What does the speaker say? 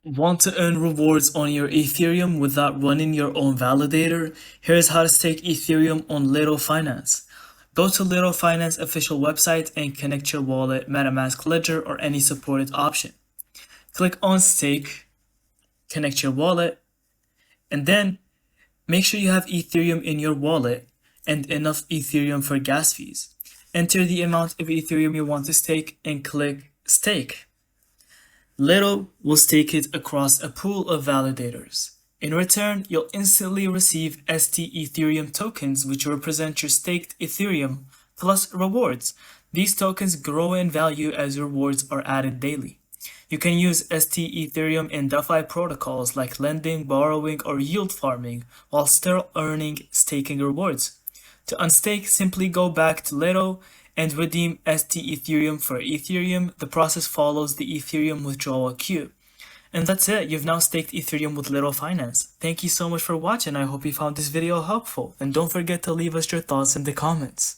Want to earn rewards on your Ethereum without running your own validator? Here's how to stake Ethereum on Lido Finance. Go to Lido Finance official website and connect your wallet, MetaMask Ledger, or any supported option. Click on Stake, connect your wallet, and then make sure you have Ethereum in your wallet and enough Ethereum for gas fees. Enter the amount of Ethereum you want to stake and click Stake. Lido will stake it across a pool of validators. In return, you'll instantly receive stETH tokens, which represent your staked Ethereum, plus rewards. These tokens grow in value as rewards are added daily. You can use stETH in DeFi protocols like lending, borrowing, or yield farming, while still earning staking rewards. To unstake, simply go back to Lido and redeem stETH for Ethereum. The process follows the Ethereum withdrawal queue. And that's it, you've now staked Ethereum with Lido Finance. Thank you so much for watching, I hope you found this video helpful, and don't forget to leave us your thoughts in the comments.